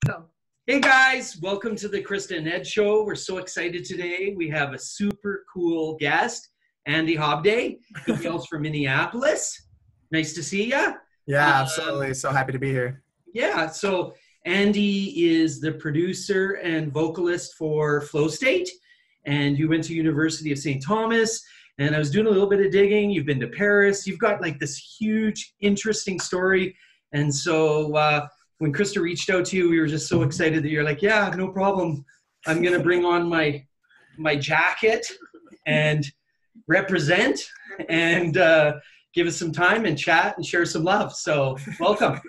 Go. Hey guys, welcome to the Krista and Ed show. We're so excited today. We have a super cool guest, Andy Hobday. He hails from Minneapolis. Nice to see you. Yeah, absolutely. So happy to be here. Yeah, so Andy is the producer and vocalist for Flow State, and you went to University of St. Thomas, and I was doing a little bit of digging. You've been to Paris. You've got like this huge, interesting story, and so when Krista reached out to you, we were just so excited that you're like, yeah, no problem. I'm going to bring on my jacket and represent and give us some time and chat and share some love. So welcome.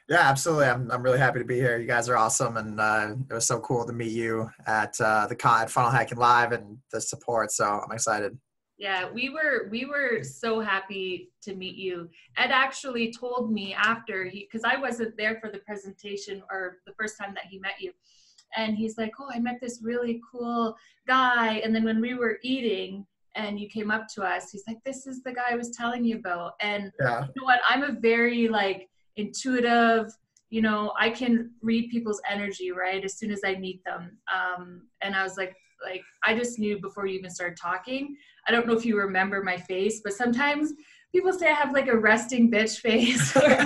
Yeah, absolutely. I'm really happy to be here. You guys are awesome. And it was so cool to meet you at the con at Funnel Hacking Live and the support. So I'm excited. Yeah, we were so happy to meet you. Ed actually told me after because I wasn't there for the presentation or the first time that he met you. And he's like, oh, I met this really cool guy. And then when we were eating and you came up to us, he's like, this is the guy I was telling you about. And yeah. You know what? I'm a very intuitive, I can read people's energy, right? As soon as I meet them. And I was like, I just knew before you even started talking. I don't know if you remember my face, but sometimes people say I have like a resting bitch face, or,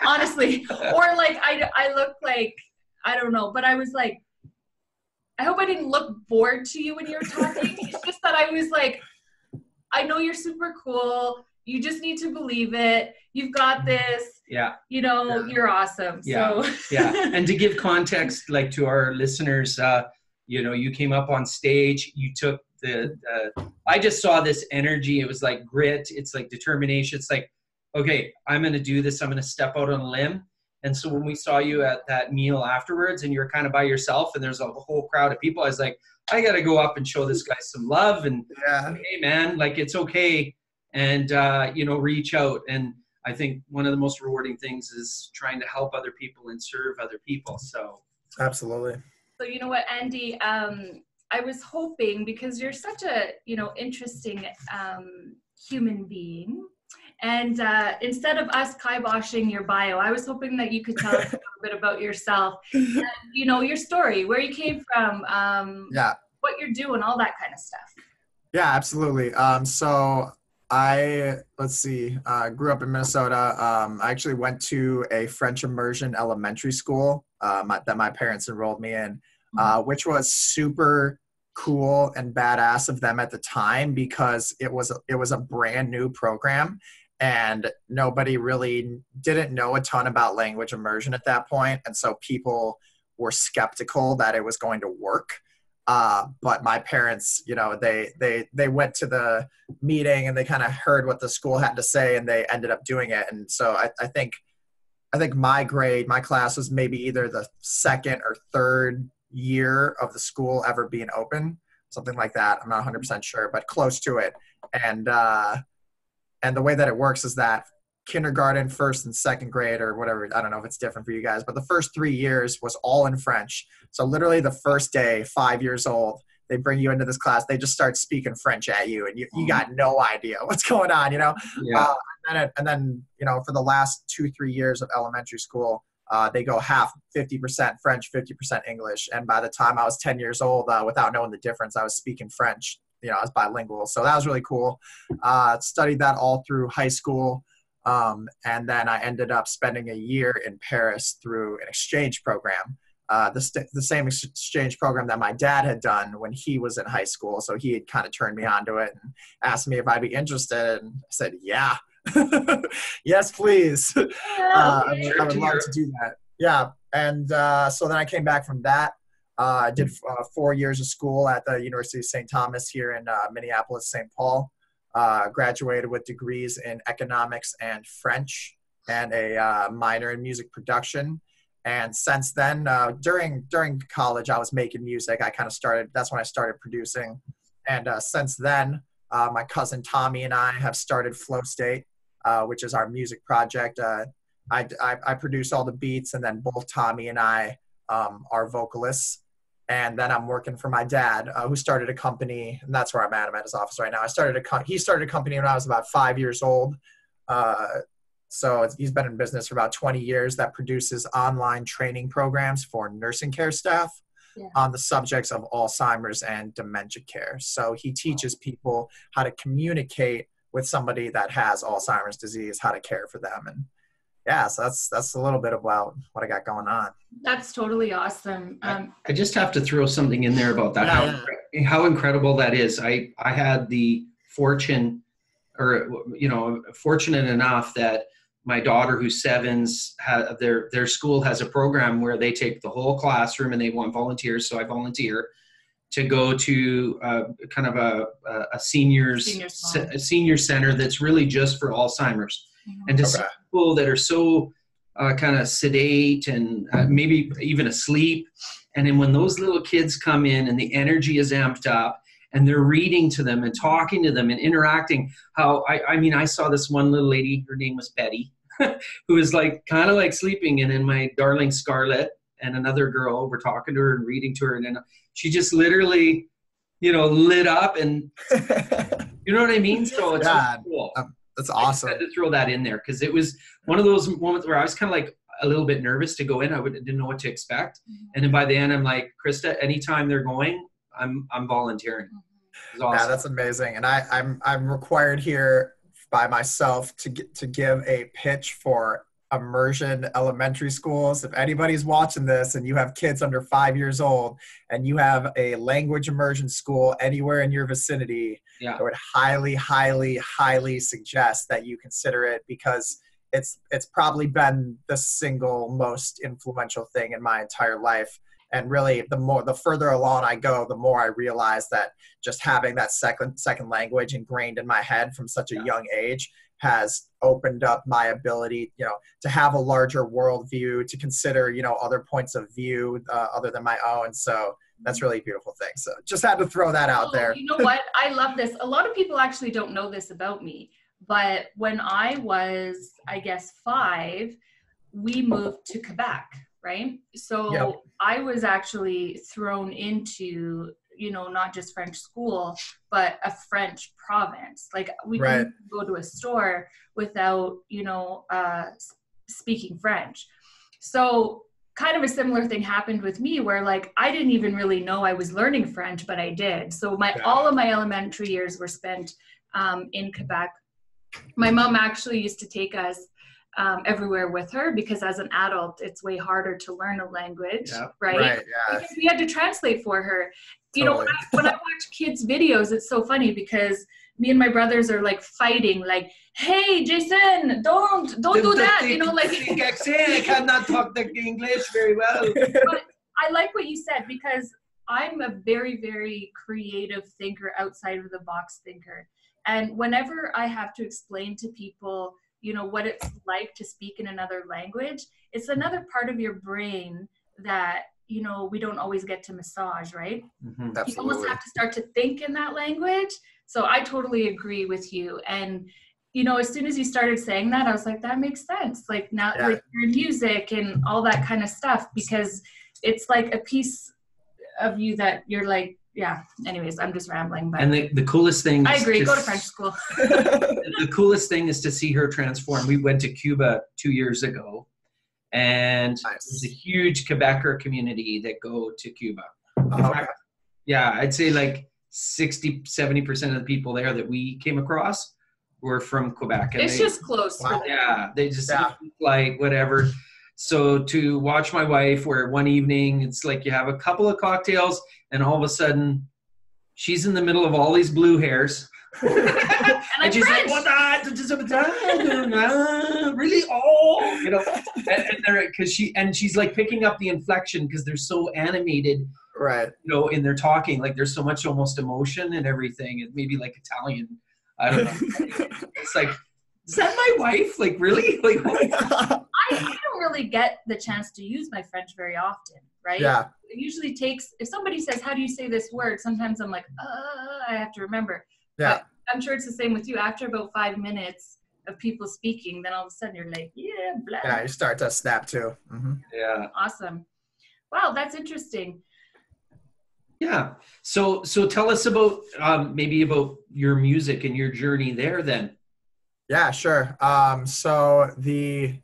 honestly, or I look like, I don't know, but I was like, I hope I didn't look bored to you when you were talking. It's just that I was like, I know you're super cool. You just need to believe it. You've got this. Yeah. You're awesome. Yeah. So. Yeah. And to give context, to our listeners, you came up on stage, you took I just saw this energy. It was like grit. It's like determination. It's like, okay, I'm going to do this. I'm going to step out on a limb. And so when we saw you at that meal afterwards and you're kind of by yourself and there's a whole crowd of people, I was like, I got to go up and show this guy some love and, hey man, it's okay. And, reach out. And I think one of the most rewarding things is trying to help other people and serve other people. So. Absolutely. So you know what, Andy, I was hoping, because you're such a, interesting human being, and instead of us kiboshing your bio, I was hoping that you could tell us a little bit about yourself, and, your story, where you came from, what you're doing, all that kind of stuff. Yeah, absolutely. So I grew up in Minnesota. I actually went to a French immersion elementary school that my parents enrolled me in. Which was super cool and badass of them at the time because it was a brand new program and nobody really didn't know a ton about language immersion at that point. And so people were skeptical that it was going to work. But my parents, they went to the meeting and they kind of heard what the school had to say and they ended up doing it. And so I think my class was maybe either the second or third year of the school ever being open, something like that. I'm not 100% sure, but close to it. And the way that it works is that kindergarten, first and second grade or whatever, I don't know if it's different for you guys, but the first 3 years was all in French. So literally the first day, 5 years old, they bring you into this class, they just start speaking French at you and you got no idea what's going on, Yeah. And then, for the last 2-3 years of elementary school, they go half, 50% French, 50% English. And by the time I was 10 years old, without knowing the difference, I was speaking French. I was bilingual. So that was really cool. Studied that all through high school. And then I ended up spending a year in Paris through an exchange program. The same exchange program that my dad had done when he was in high school. So he had kind of turned me onto it and asked me if I'd be interested. And I said, yeah. Yes, please. I would love to do that. Yeah. And so then I came back from that. I did 4 years of school at the University of St. Thomas here in Minneapolis, St. Paul. Graduated with degrees in economics and French and a minor in music production. And since then, during college, I was making music. That's when I started producing. And since then, my cousin Tommy and I have started Flow State, which is our music project. I produce all the beats, and then both Tommy and I are vocalists. And then I'm working for my dad, who started a company, and that's where I'm at. I'm at his office right now. He started a company when I was about 5 years old. So he's been in business for about 20 years that produces online training programs for nursing care staff on the subjects of Alzheimer's and dementia care. So he teaches people how to communicate with somebody that has Alzheimer's disease, how to care for them. And yeah, so that's a little bit about what I got going on. That's totally awesome. I just have to throw something in there about that. How incredible that is. I had the fortune, or fortunate enough that my daughter, who's 7's, their school has a program where they take the whole classroom and they want volunteers. So I volunteer to go to kind of a senior center that's really just for Alzheimer's. And to see people that are so kind of sedate and maybe even asleep. And then when those little kids come in and the energy is amped up and they're reading to them and talking to them and interacting, I saw this one little lady, her name was Betty, who was like kind of like sleeping. And then my darling Scarlett and another girl were talking to her and reading to her. And then she just literally, lit up, and you know what I mean? So it's so cool. That's awesome. I had to throw that in there because it was one of those moments where I was kind of like a little bit nervous to go in. I didn't know what to expect. And then by the end, I'm like, Krista, anytime they're going, I'm volunteering. It's awesome. Yeah, that's amazing. And I'm required here by myself to give a pitch for immersion elementary schools. If anybody's watching this and you have kids under 5 years old and you have a language immersion school anywhere in your vicinity, I would highly, highly, highly suggest that you consider it, because it's probably been the single most influential thing in my entire life. And really, the further along I go, the more I realize that just having that second language ingrained in my head from such a young age has opened up my ability, to have a larger worldview, to consider, other points of view other than my own. So that's really a beautiful thing. So just had to throw that out there. You know what? I love this. A lot of people actually don't know this about me, but when I was, I guess, 5, we moved to Quebec, right? So I was actually thrown into, not just French school, but a French province. Like we couldn't go to a store without, speaking French. So kind of a similar thing happened with me where like, I didn't even really know I was learning French, but I did. So all of my elementary years were spent in Quebec. My mom actually used to take us everywhere with her, because as an adult, it's way harder to learn a language, right? Because we had to translate for her. Totally. When I watch kids' videos, it's so funny because me and my brothers are like fighting, like, hey, Jason, don't do that. I cannot talk the English very well. But I like what you said, because I'm a very, very creative thinker, outside of the box thinker. And whenever I have to explain to people, what it's like to speak in another language, it's another part of your brain that, we don't always get to massage, right? Mm-hmm. You almost have to start to think in that language. So I totally agree with you. And, as soon as you started saying that, I was like, that makes sense. Like now, like your music and all that kind of stuff, because it's like a piece of you that you're like, anyways, I'm just rambling. But and the coolest thing, I agree, go to French school. The coolest thing is to see her transform. We went to Cuba 2 years ago, and there's a huge Quebecer community that go to Cuba. In fact, I'd say like 60-70% of the people there that we came across were from Quebec. And it's just close. Yeah, they just like whatever. So to watch my wife, where one evening it's like you have a couple of cocktails and all of a sudden she's in the middle of all these blue hairs. And she's like, what really? Oh, and she's like picking up the inflection because they're so animated, right? In their talking, like there's so much almost emotion and everything. It maybe like Italian, I don't know. It's like, is that my wife? Like really? Like, I don't really get the chance to use my French very often, right? Yeah. It usually takes, if somebody says, how do you say this word? Sometimes I'm like, I have to remember. Yeah. But I'm sure it's the same with you. After about 5 minutes of people speaking, then all of a sudden you're like, blah. Yeah, you start to snap too. Mm-hmm. Yeah. Awesome. Wow, that's interesting. Yeah. So tell us about maybe about your music and your journey there then. Yeah, sure. So the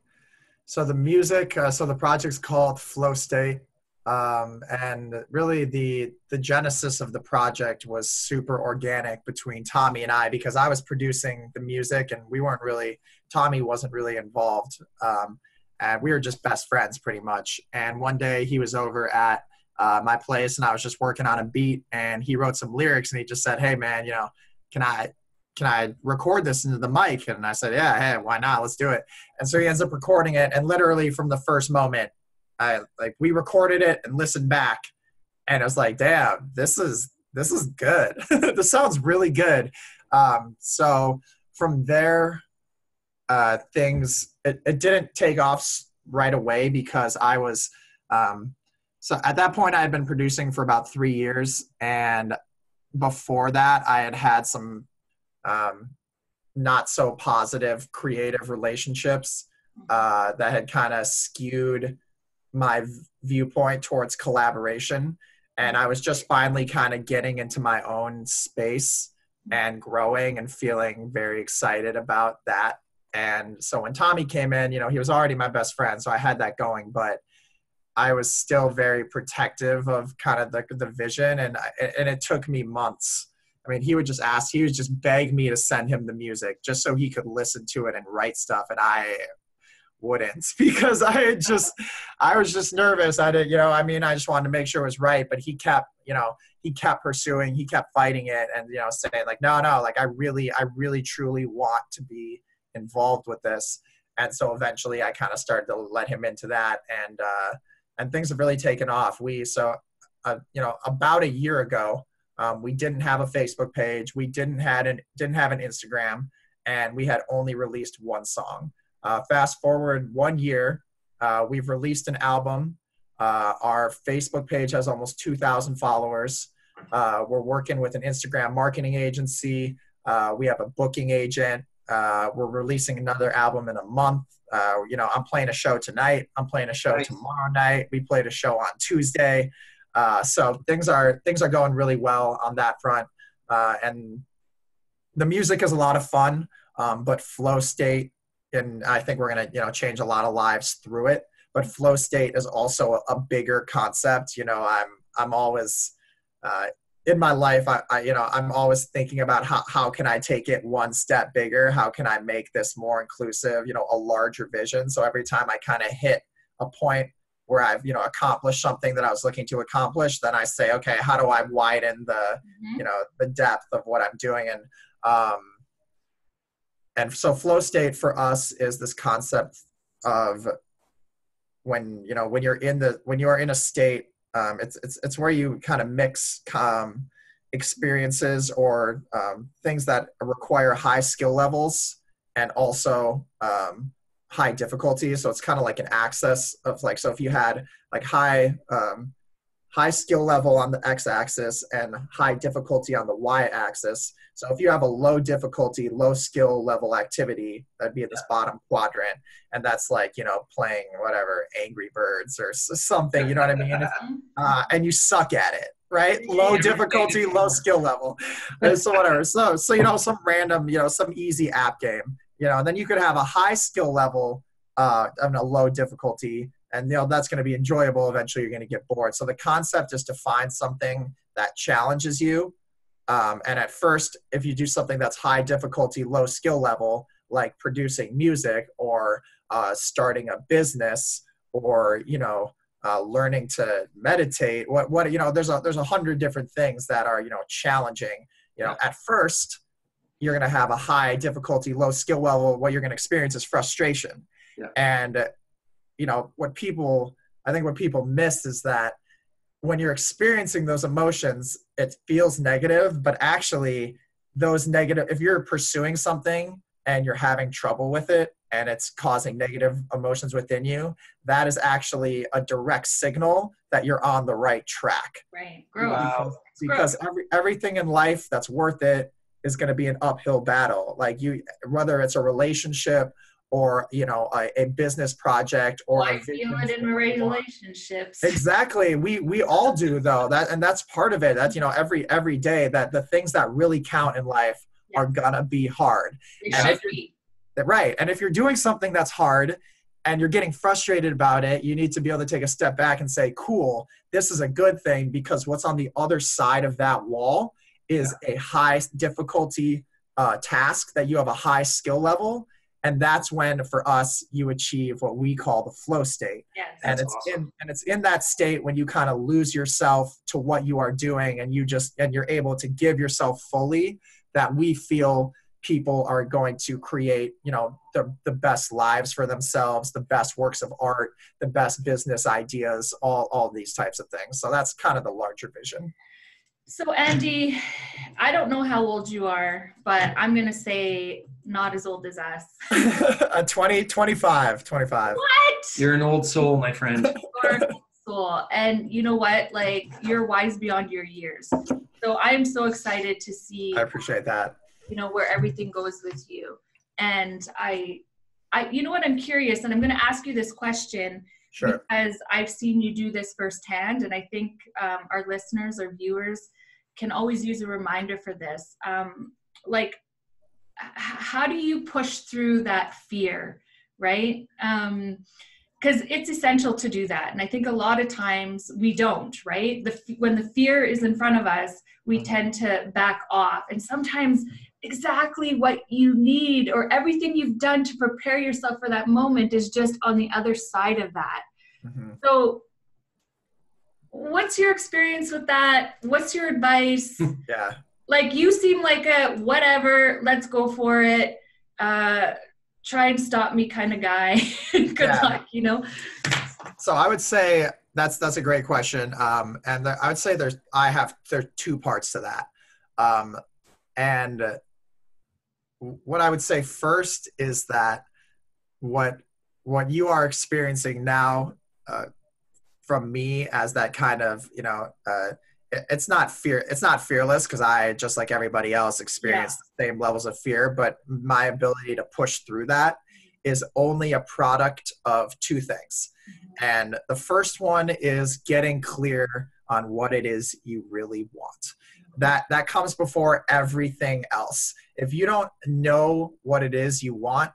music, so the project's called Flow State. And really the genesis of the project was super organic between Tommy and I, because I was producing the music and Tommy wasn't really involved. And we were just best friends pretty much. And one day he was over at my place and I was just working on a beat and he wrote some lyrics and he just said, "Hey man, can I record this into the mic?" And I said, "Yeah, hey, why not? Let's do it." And so he ends up recording it. And literally from the first moment, we recorded it and listened back. And I was like, damn, this is good. This sounds really good. So from there, it didn't take off right away because so at that point I had been producing for about 3 years. And before that I had some not so positive creative relationships that had kind of skewed my viewpoint towards collaboration. And I was just finally kind of getting into my own space and growing and feeling very excited about that. And so when Tommy came in, he was already my best friend, so I had that going, but I was still very protective of kind of the vision. And it took me months. I mean, he would just beg me to send him the music just so he could listen to it and write stuff. And I wouldn't, because I was just nervous. I just wanted to make sure it was right, but he kept pursuing, he kept fighting it and, saying like, no, like I really truly want to be involved with this. And so eventually I kind of started to let him into that. And things have really taken off. About a year ago, we didn't have a Facebook page. We didn't have an Instagram, and we had only released one song. Fast forward 1 year, we've released an album. Our Facebook page has almost 2,000 followers. We're working with an Instagram marketing agency. We have a booking agent. We're releasing another album in a month. I'm playing a show tonight. I'm playing a show tomorrow night. We played a show on Tuesday. So things are going really well on that front. And the music is a lot of fun, but Flow State, and I think we're going to, change a lot of lives through it. But Flow State is also a bigger concept. I'm always, in my life, I'm always thinking about how can I take it one step bigger? How can I make this more inclusive, a larger vision? So every time I kind of hit a point where I've, accomplished something that I was looking to accomplish, then I say, okay, how do I widen the, the depth of what I'm doing? And so Flow State for us is this concept of when you're in a state, it's where you kind of mix experiences or things that require high skill levels and also high difficulty. So it's kind of like an axis of so if you had like high skill level on the x-axis and high difficulty on the y-axis. So if you have a low difficulty, low skill level activity, that'd be in this bottom quadrant. And that's playing whatever, Angry Birds or something, you know what I mean? And you suck at it, right? Low difficulty, low skill level. So whatever. So some random, some easy app game, and then you could have a high skill level and a low difficulty. And that's going to be enjoyable. Eventually, you're going to get bored. So the concept is to find something that challenges you. And at first, if you do something that's high difficulty, low skill level, like producing music or starting a business or learning to meditate, there's 100 different things that are challenging. At first, you're going to have a high difficulty, low skill level. What you're going to experience is frustration. Yeah. And what people miss is that when you're experiencing those emotions, it feels negative, but actually those negative, if you're pursuing something and you're having trouble with it and it's causing negative emotions within you, that is actually a direct signal that you're on the right track. Right. Growth. Wow. Because everything in life that's worth it is going to be an uphill battle. Whether it's a relationship or a business project or I feel it in relationships. Exactly. We all do though. That's part of it. That's every day that the things that really count in life are gonna be hard. It should be. Right. And if you're doing something that's hard and you're getting frustrated about it, you need to be able to take a step back and say, cool, this is a good thing, because what's on the other side of that wall is a high difficulty task that you have a high skill level. And that's when, for us, you achieve what we call the flow state. Yes. And That's awesome. it's in that state when you kind of lose yourself to what you are doing, and you're able to give yourself fully, that we feel people are going to create, the best lives for themselves, the best works of art, the best business ideas, all these types of things. So that's kind of the larger vision. So Andy, I don't know how old you are, but I'm going to say not as old as us. 25. What? You're an old soul, my friend. You're an old soul. And you know what? Like, you're wise beyond your years. So I'm so excited to see, I appreciate that. where everything goes with you. And I, you know what? I'm curious, and I'm going to ask you this question. Sure. Because I've seen you do this firsthand, and I think our listeners or viewers can always use a reminder for this. How do you push through that fear, right? Because it's essential to do that. And I think a lot of times we don't, right? When the fear is in front of us, we tend to back off. And sometimes exactly what you need or everything you've done to prepare yourself for that moment is just on the other side of that. Mm-hmm. So what's your experience with that? What's your advice? Yeah. Like, you seem like a whatever, let's go for it. Try and stop me kind of guy. Good luck, So I would say that's a great question. And I would say there's two parts to that. And what I would say first is that what you are experiencing now from me as that kind of, it's not fearless, because I, just like everybody else, experience the same levels of fear, but my ability to push through that is only a product of two things. And the first one is getting clear on what it is you really want. That comes before everything else. If you don't know what it is you want,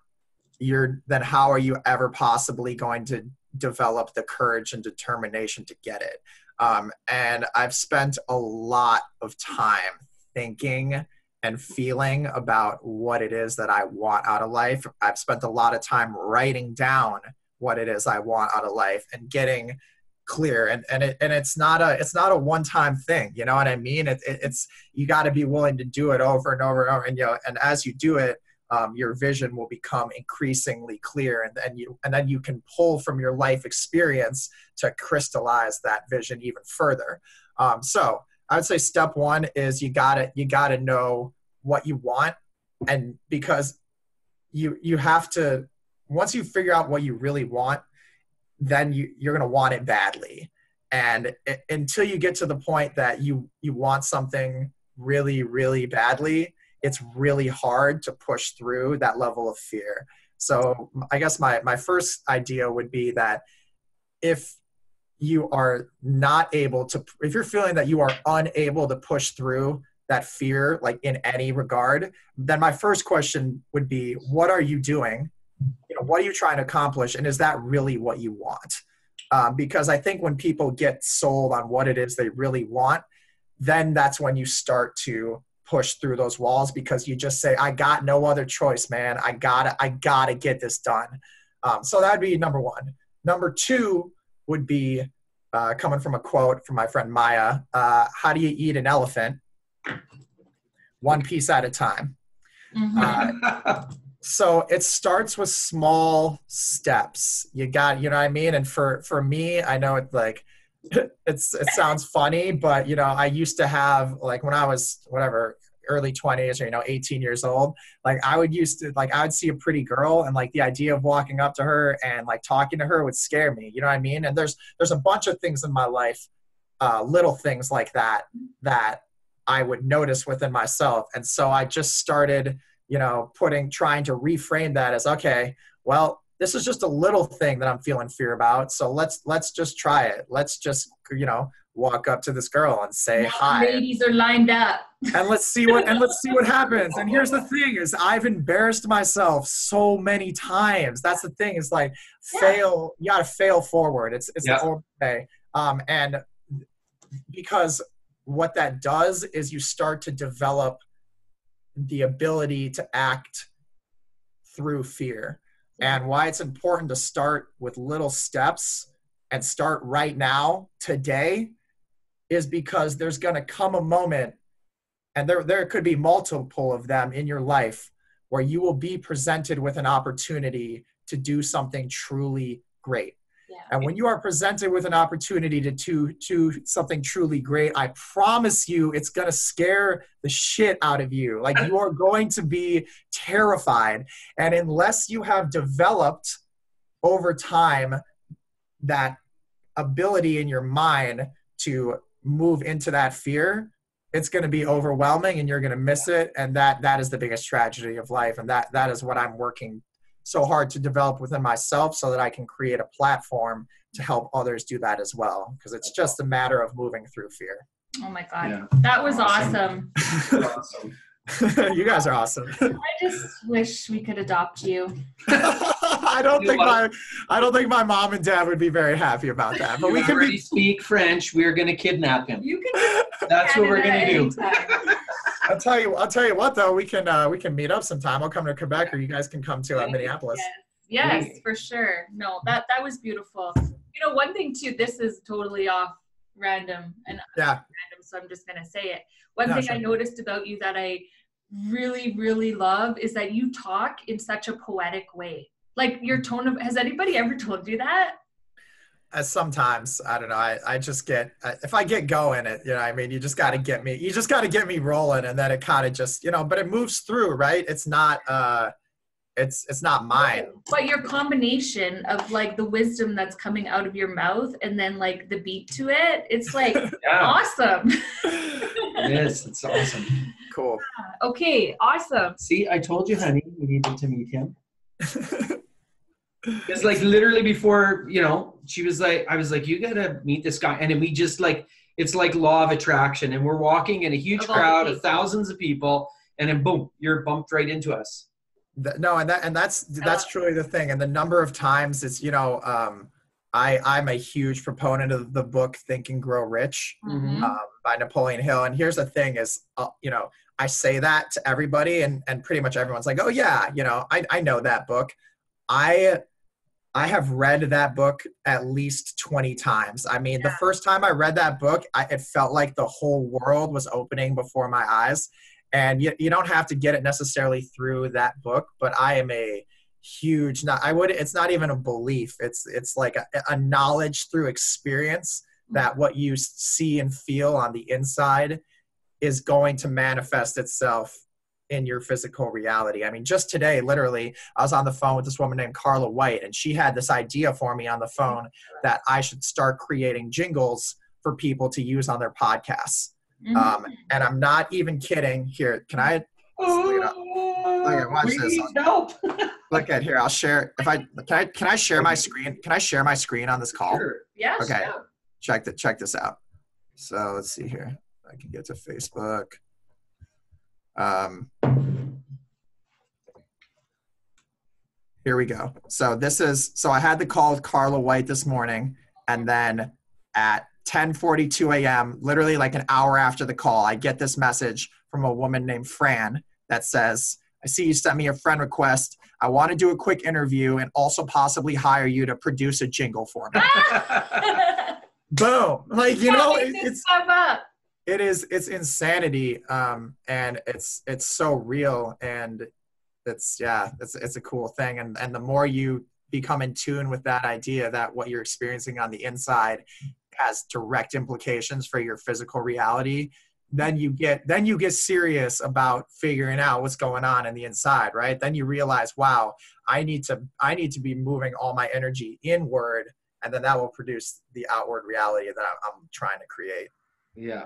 then how are you ever possibly going to develop the courage and determination to get it? And I've spent a lot of time thinking and feeling about what it is that I want out of life. I've spent a lot of time writing down what it is I want out of life and getting clear. And it's not a one-time thing. You know what I mean? It's you got to be willing to do it over and over and over. And as you do it, your vision will become increasingly clear, and then you can pull from your life experience to crystallize that vision even further. So I would say step one is you gotta know what you want, and because you have to, once you figure out what you really want, then you're gonna want it badly. And until you get to the point that you want something really, really badly, it's really hard to push through that level of fear. So I guess my first idea would be that if you are not able to, if you're feeling that you are unable to push through that fear, like in any regard, then my first question would be, what are you doing? What are you trying to accomplish? And is that really what you want? Because I think when people get sold on what it is they really want, then that's when you start to push through those walls, because you just say, I got no other choice, man. I gotta get this done. So that'd be number one. Number two would be coming from a quote from my friend Maya. How do you eat an elephant? One piece at a time. Mm-hmm. So it starts with small steps. You know what I mean? And for me, I know it's like, it sounds funny, but I used to have, like, when I was early 20s or 18 years old, like I would see a pretty girl, and like the idea of walking up to her and like talking to her would scare me. You know what I mean? And there's a bunch of things in my life, little things like that I would notice within myself. And so I just started, trying to reframe that as, okay, well, this is just a little thing that I'm feeling fear about. So let's just try it. Let's just, walk up to this girl and say hi. Ladies are lined up. And let's see what happens. And here's the thing is I've embarrassed myself so many times. That's the thing is like fail. You got to fail forward. It's the old way. And because what that does is you start to develop the ability to act through fear. And why it's important to start with little steps and start right now, today, is because there's going to come a moment, and there could be multiple of them in your life, where you will be presented with an opportunity to do something truly great. Yeah. And when you are presented with an opportunity to do something truly great, I promise you it's going to scare the shit out of you. Like, you are going to be terrified. And unless you have developed over time that ability in your mind to move into that fear, it's going to be overwhelming and you're going to miss it. And that is the biggest tragedy of life. And that is what I'm working so hard to develop within myself, so that I can create a platform to help others do that as well. Because it's just a matter of moving through fear. Oh my God. That was awesome. Awesome. You guys are awesome. I just wish we could adopt you. I don't think my mom and dad would be very happy about that. But we can already speak French. We're going to kidnap him. You can. That's what we're going to do. I'll tell you what though, we can meet up sometime. I'll come to Quebec, or you guys can come to Minneapolis. Yes, for sure. No, that was beautiful. You know, one thing too, this is totally off random and random, so I'm just gonna say it. One thing I noticed about you that I really, really love is that you talk in such a poetic way. Like, your tone of, has anybody ever told you that? Sometimes, I don't know. I just get, if I get going, I mean, you just got to get me rolling, and then it kind of just, but it moves through, right? It's not, it's not mine. But your combination of like the wisdom that's coming out of your mouth and then like the beat to it, it's like awesome. It is. It's awesome. Cool. Okay. Awesome. See, I told you, honey, we needed to meet him. It's like literally before, she was like, I was like, you got to meet this guy. And then we just like, it's like law of attraction. And we're walking in a huge crowd of thousands of people. And then boom, you're bumped right into us. No, and that's truly the thing. And the number of times it's, I'm a huge proponent of the book Think and Grow Rich by Napoleon Hill. And here's the thing is, I say that to everybody and pretty much everyone's like, oh yeah, I know that book. I have read that book at least 20 times. I mean, the first time I read that book, it felt like the whole world was opening before my eyes. And you don't have to get it necessarily through that book, but I am a huge, it's not even a belief. It's like a knowledge through experience that what you see and feel on the inside is going to manifest itself in your physical reality. I mean, just today, literally, I was on the phone with this woman named Carla White, and she had this idea for me on the phone that I should start creating jingles for people to use on their podcasts. And I'm not even kidding. Here, can I? Look at, watch this. Help. Look at here. I'll share. Can I share my screen? Can I share my screen on this call? Sure. Yeah. Okay. Sure. Check this out. So let's see here. I can get to Facebook. Here we go. So I had the call with Carla White this morning, and then at 10:42 a.m., literally like an hour after the call, I get this message from a woman named Fran that says, I see you sent me a friend request. I want to do a quick interview and also possibly hire you to produce a jingle for me. Boom. Like, it's insanity. And it's so real, and it's a cool thing. And the more you become in tune with that idea that what you're experiencing on the inside has direct implications for your physical reality, then you get serious about figuring out what's going on in the inside, right? Then you realize, wow, I need to be moving all my energy inward, and then that will produce the outward reality that I'm trying to create. Yeah.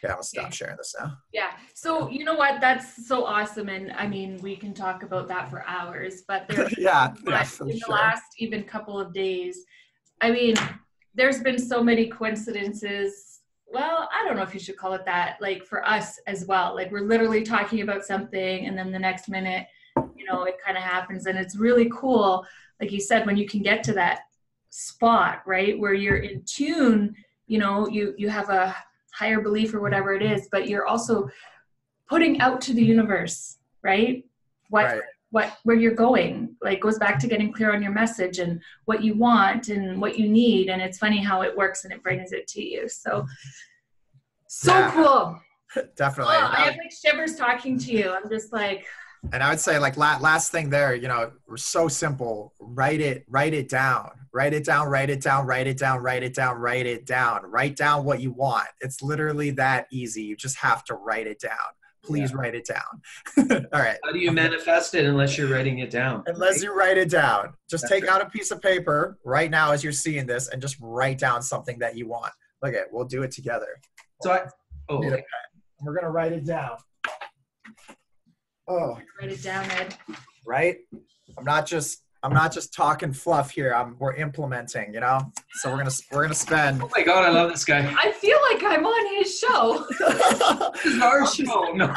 Yeah, I'm gonna stop sharing this now. Yeah. So you know what? That's so awesome. And I mean, we can talk about that for hours, but there's in the last even couple of days, I mean, there's been so many coincidences well, I don't know if you should call it that, like for us as well. Like we're literally talking about something and then the next minute, you know, it kind of happens. And it's really cool, like you said, when you can get to that spot, right, where you're in tune, you know, you have a higher belief or whatever it is, but you're also putting out to the universe, right? Where you're going, like goes back to getting clear on your message and what you want and what you need. And it's funny how it works and it brings it to you. So cool. Definitely. Oh, I have like shivers talking to you. I'm just like, and I would say like last thing there, you know, we're so simple. Write it down. Write it down, write it down, write it down, write it down, write it down. Write down what you want. It's literally that easy. You just have to write it down. Please write it down. All right. How do you manifest it unless you're writing it down? Unless you write it down. Just take out a piece of paper right now as you're seeing this and just write down something that you want. Look at, we'll do it together. So okay. We're going to write it down. Oh. Write it down, Ed. Right? I'm not just talking fluff here. We're implementing, you know? So we're gonna spend. Oh my God, I love this guy. I feel like I'm on his show. This is our show. No.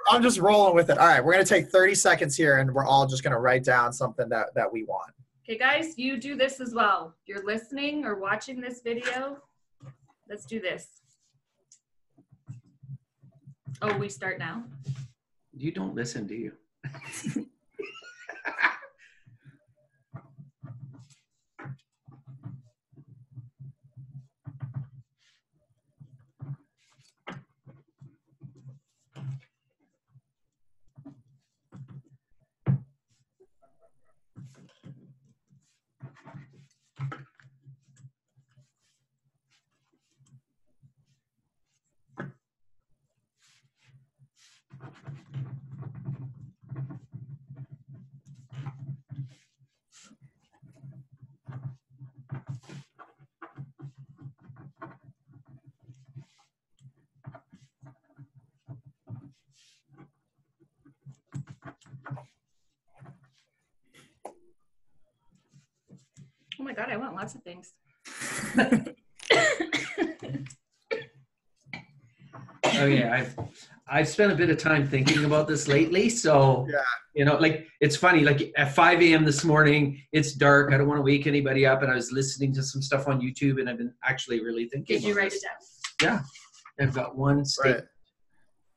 I'm just rolling with it. All right, we're gonna take 30 seconds here and we're all just gonna write down something that we want. Okay, guys, you do this as well. If you're listening or watching this video, let's do this. Oh, we start now? You don't listen, do you? Oh my God, I want lots of things. Okay, I've spent a bit of time thinking about this lately. So, you know, like it's funny, like at 5 a.m. this morning, it's dark. I don't want to wake anybody up. And I was listening to some stuff on YouTube and I've been actually really thinking. Did you write it down? Yeah. I've got one statement. Right.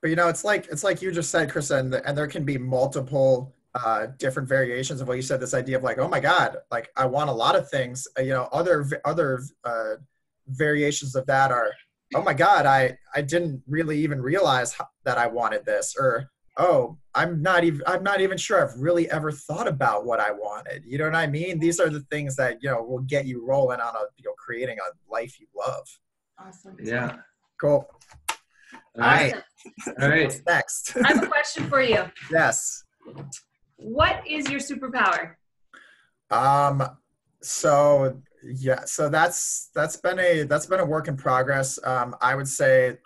But you know, it's like you just said, Krista, and there can be multiple different variations of what you said, this idea of like, oh my God, like I want a lot of things, you know, other variations of that are, oh my God, I didn't really even realize that I wanted this, or, oh, I'm not even sure I've really ever thought about what I wanted. You know what I mean? These are the things that, you know, will get you rolling on creating a life you love. Awesome. Yeah. Cool. All right. All right. What's next? I have a question for you. Yes. What is your superpower? So that's been a work in progress. I would say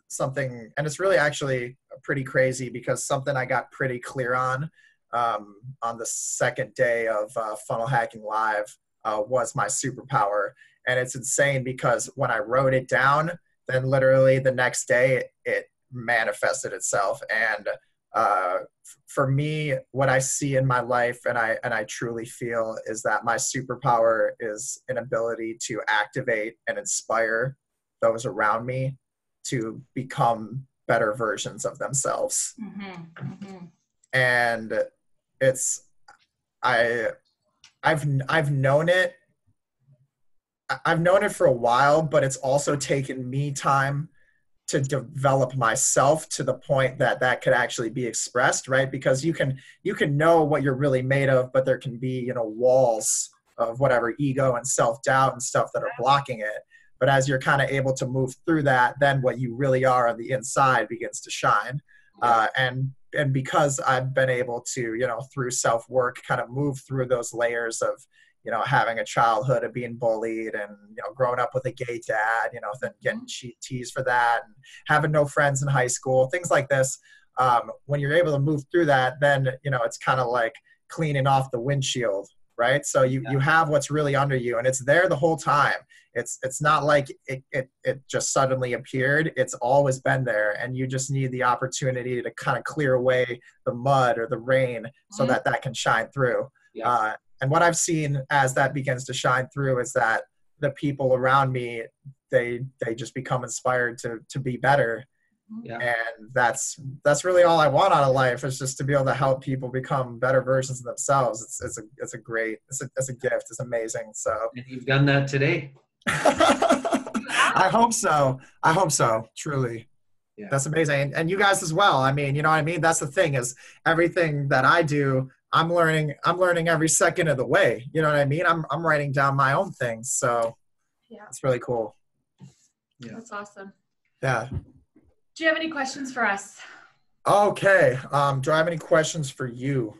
something, and it's really actually pretty crazy because something I got pretty clear on the second day of Funnel Hacking Live was my superpower. And it's insane because when I wrote it down, then literally the next day it manifested itself. And for me, what I see in my life and I truly feel is that my superpower is an ability to activate and inspire those around me to become better versions of themselves. Mm-hmm. Mm-hmm. And I've known it. I've known it for a while, but it's also taken me time to develop myself to the point that could actually be expressed, right? Because you can know what you're really made of, but there can be, you know, walls of whatever ego and self-doubt and stuff that are blocking it. But as you're kind of able to move through that, then what you really are on the inside begins to shine. And because I've been able to, you know, through self-work, kind of move through those layers of, you know, having a childhood of being bullied and, you know, growing up with a gay dad, you know, then getting teased for that and having no friends in high school, things like this. When you're able to move through that, then, you know, it's kind of like cleaning off the windshield, right? So you have what's really under you, and it's there the whole time. It's not like it just suddenly appeared. It's always been there, and you just need the opportunity to kind of clear away the mud or the rain so that can shine through. Yeah. And what I've seen as that begins to shine through is that the people around me, they just become inspired to be better. Yeah. And that's really all I want out of life, is just to be able to help people become better versions of themselves. It's a gift. It's amazing. So And you've done that today. I hope so. Truly. Yeah. That's amazing. And you guys as well. I mean, you know what I mean? That's the thing, is everything that I do, I'm learning every second of the way. You know what I mean? I'm writing down my own things. So yeah, it's really cool. Yeah. That's awesome. Yeah. Do you have any questions for us? Okay. Do I have any questions for you?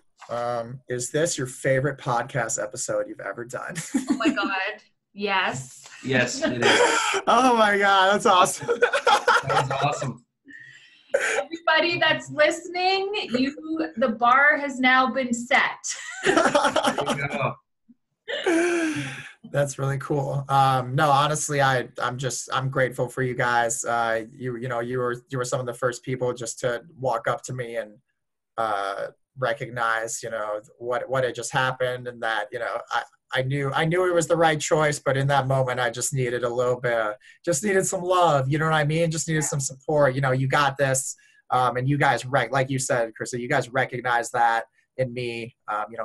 Is this your favorite podcast episode you've ever done? Oh my God. Yes. Yes, it is. Oh my God. That's awesome. That was awesome. Everybody that's listening, the bar has now been set. There you go. That's really cool. No, honestly, I'm grateful for you guys. You were some of the first people just to walk up to me and recognize, what had just happened, and that, I knew it was the right choice, but in that moment, I just needed a little bit, just needed some love. You know what I mean? Just needed some support. You got this. And you guys, like you said, Krista, you guys recognize that in me,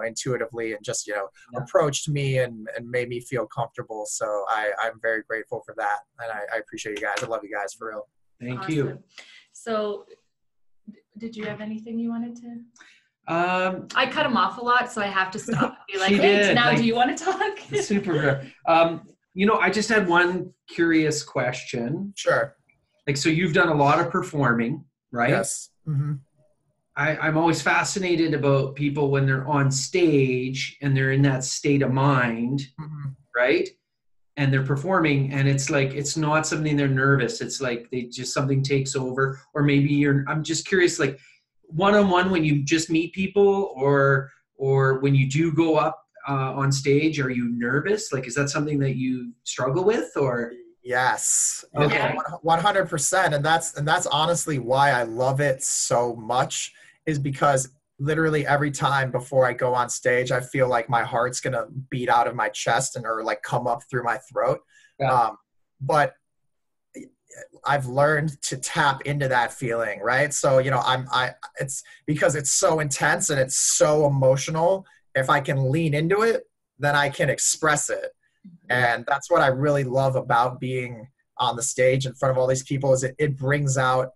intuitively, and just, approached me and made me feel comfortable. So I'm very grateful for that. And I appreciate you guys. I love you guys, for real. Thank you. So did you have anything you wanted to? I cut him off a lot, so I have to stop and be like, She hey, did. now Like, do you want to talk? Super. I just had one curious question. Sure. Like, so you've done a lot of performing, right? Yes. Mm-hmm. I'm always fascinated about people when they're on stage and they're in that state of mind, Mm-hmm. right? And they're performing, and it's like, it's not something they're nervous. It's like something takes over, or maybe I'm just curious, like, one-on-one when you just meet people, or when you do go up on stage, are you nervous? Like, is that something that you struggle with, or? Yes. Okay. 100%. And that's honestly why I love it so much, is because literally every time before I go on stage, I feel like my heart's going to beat out of my chest or like come up through my throat. Yeah. But I've learned to tap into that feeling, right? So, it's because it's so intense and it's so emotional. If I can lean into it, then I can express it. And that's what I really love about being on the stage in front of all these people, is it brings out,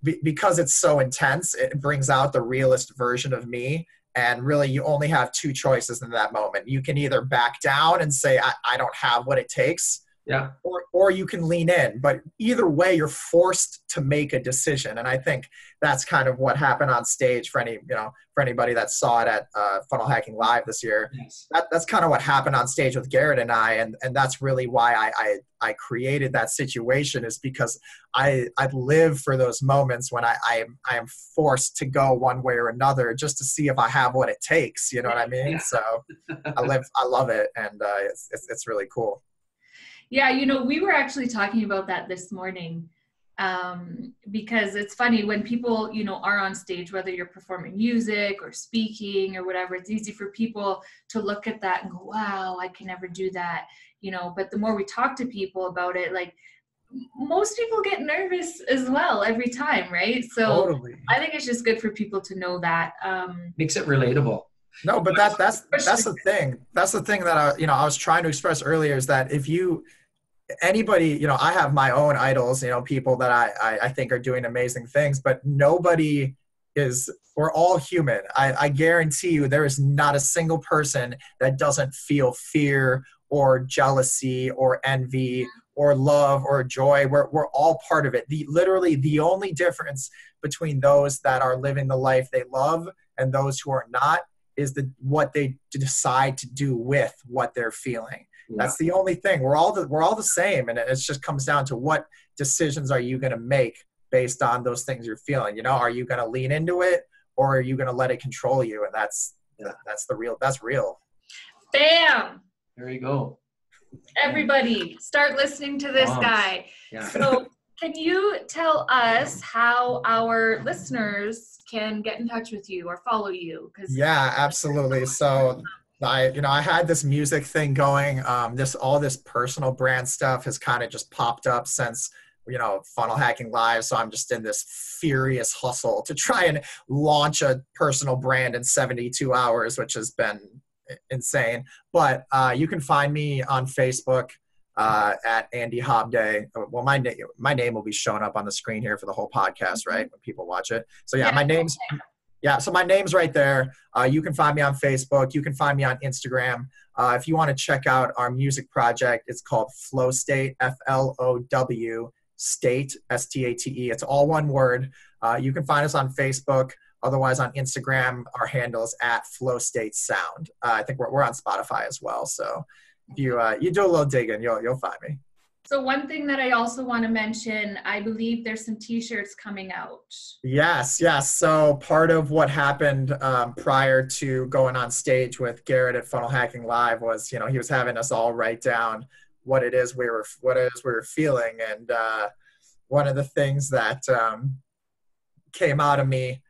because it's so intense, it brings out the realest version of me. And really, you only have two choices in that moment. You can either back down and say, I don't have what it takes. Yeah. Or you can lean in, but either way, you're forced to make a decision. And I think that's kind of what happened on stage for anybody that saw it at Funnel Hacking Live this year. Yes. That's kind of what happened on stage with Garrett and I, and that's really why I created that situation, is because I live for those moments when I am forced to go one way or another, just to see if I have what it takes. You know what I mean? Yeah. So I love it, and it's really cool. Yeah, we were actually talking about that this morning, because it's funny when people, are on stage, whether you're performing music or speaking or whatever, it's easy for people to look at that and go, wow, I can never do that, but the more we talk to people about it, like, most people get nervous as well every time, right? So Totally. I think it's just good for people to know that. Makes it relatable. No, but that's the thing. That's the thing that I was trying to express earlier, is that if anybody, I have my own idols, people that I think are doing amazing things, but nobody we're all human. I guarantee you there is not a single person that doesn't feel fear or jealousy or envy or love or joy. We're all part of it. Literally the only difference between those that are living the life they love and those who are not is what they decide to do with what they're feeling. Yeah. That's the only thing. We're all the same, and it just comes down to what decisions are you going to make based on those things you're feeling. Are you going to lean into it, or are you going to let it control you? And that's real. Bam! There you go. Everybody, start listening to this guy. Yeah. So, can you tell us how our listeners can get in touch with you or follow you? Yeah, absolutely. So I had this music thing going. All this personal brand stuff has kind of just popped up since, Funnel Hacking Live. So I'm just in this furious hustle to try and launch a personal brand in 72 hours, which has been insane. But you can find me on Facebook at Andy Hobday. Well, my name will be showing up on the screen here for the whole podcast, right? When people watch it. So so my name's right there. You can find me on Facebook. You can find me on Instagram. If you want to check out our music project, it's called Flow State, FLOW State, STATE. It's all one word. You can find us on Facebook. Otherwise, on Instagram, our handle is at Flow State Sound. I think we're on Spotify as well. So if you do a little digging, you'll find me. So one thing that I also want to mention, I believe there's some t-shirts coming out. Yes. So part of what happened prior to going on stage with Garrett at Funnel Hacking Live was, he was having us all write down what it is we were feeling. And one of the things that came out of me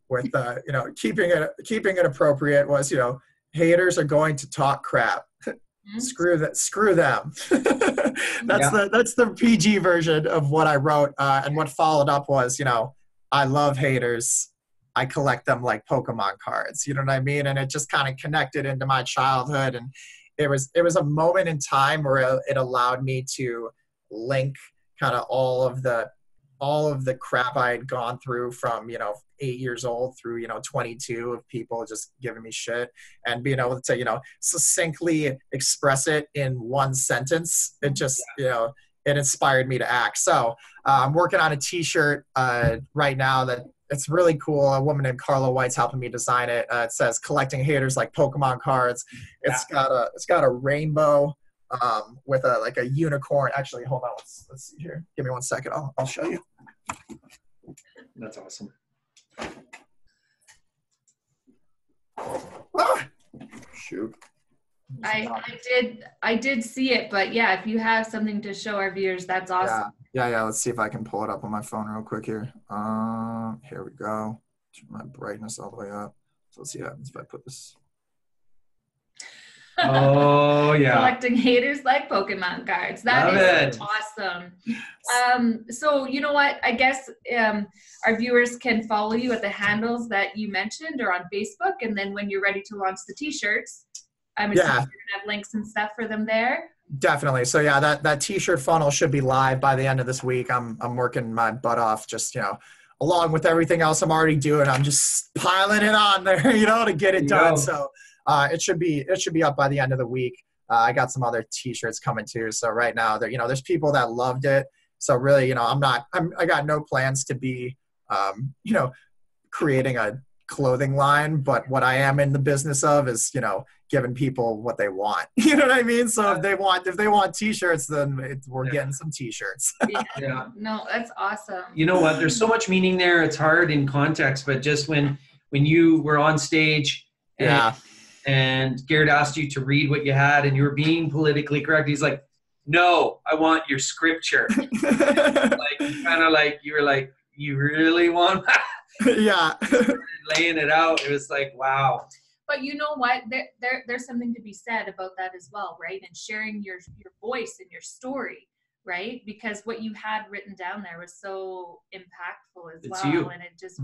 with keeping it appropriate was, haters are going to talk crap. Screw them. That's the PG version of what I wrote. And what followed up was, I love haters. I collect them like Pokemon cards. You know what I mean? And it just kind of connected into my childhood. And it was a moment in time where it allowed me to link kind of all of the crap I had gone through from, 8 years old through, 22 of people just giving me shit, and being able to, succinctly express it in one sentence. It just, it inspired me to act. So I'm working on a t-shirt right now that it's really cool. A woman named Carla White's helping me design it. It says collecting haters like Pokemon cards. It's got a rainbow with a unicorn. Actually, hold on. Let's see here. Give me 1 second. I'll show you. That's awesome. Shoot. I did see it, but yeah, if you have something to show our viewers, that's awesome. Yeah. Let's see if I can pull it up on my phone real quick here. Here we go. Turn my brightness all the way up. So let's see what happens if I put this. Oh yeah. Collecting haters like Pokemon cards. That is awesome. So you know what? I guess our viewers can follow you at the handles that you mentioned or on Facebook, and then when you're ready to launch the t-shirts, I'm assuming you're gonna have links and stuff for them there. Definitely. So yeah, that t-shirt funnel should be live by the end of this week. I'm working my butt off, just along with everything else I'm already doing. I'm just piling it on there, to get it done. So it should be up by the end of the week. I got some other t-shirts coming too. So right now there's people that loved it. So really, I got no plans to be, creating a clothing line, but what I am in the business of is, giving people what they want. You know what I mean? So if they want t-shirts, then we're getting some t-shirts. Yeah. No, that's awesome. You know what? There's so much meaning there. It's hard in context, but just when you were on stage and Garrett asked you to read what you had and you were being politically correct, he's like, no, I want your scripture. You were like, you really want that? Yeah. Laying it out. It was like, wow. But you know what? There's something to be said about that as well, right? And sharing your voice and your story, right? Because what you had written down there was so impactful as well. You. And it just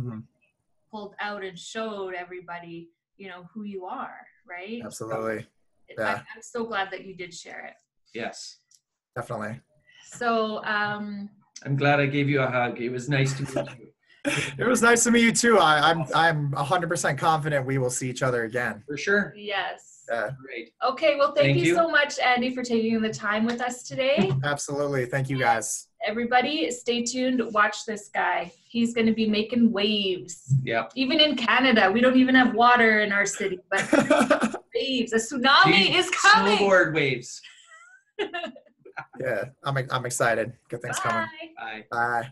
pulled out and showed everybody, who you are, right? Absolutely. I'm so glad that you did share it. Yes. Definitely. So I'm glad I gave you a hug. It was nice to meet you. It was nice to meet you too. I'm 100% confident we will see each other again. For sure. Yes. Great. Okay. Well, thank you so much, Andy, for taking the time with us today. Absolutely. Thank you, guys. Everybody, stay tuned. Watch this guy. He's going to be making waves. Yeah. Even in Canada, we don't even have water in our city, but waves. A tsunami is coming. Snowboard waves. Yeah. I'm excited. Good things coming. Bye. Bye.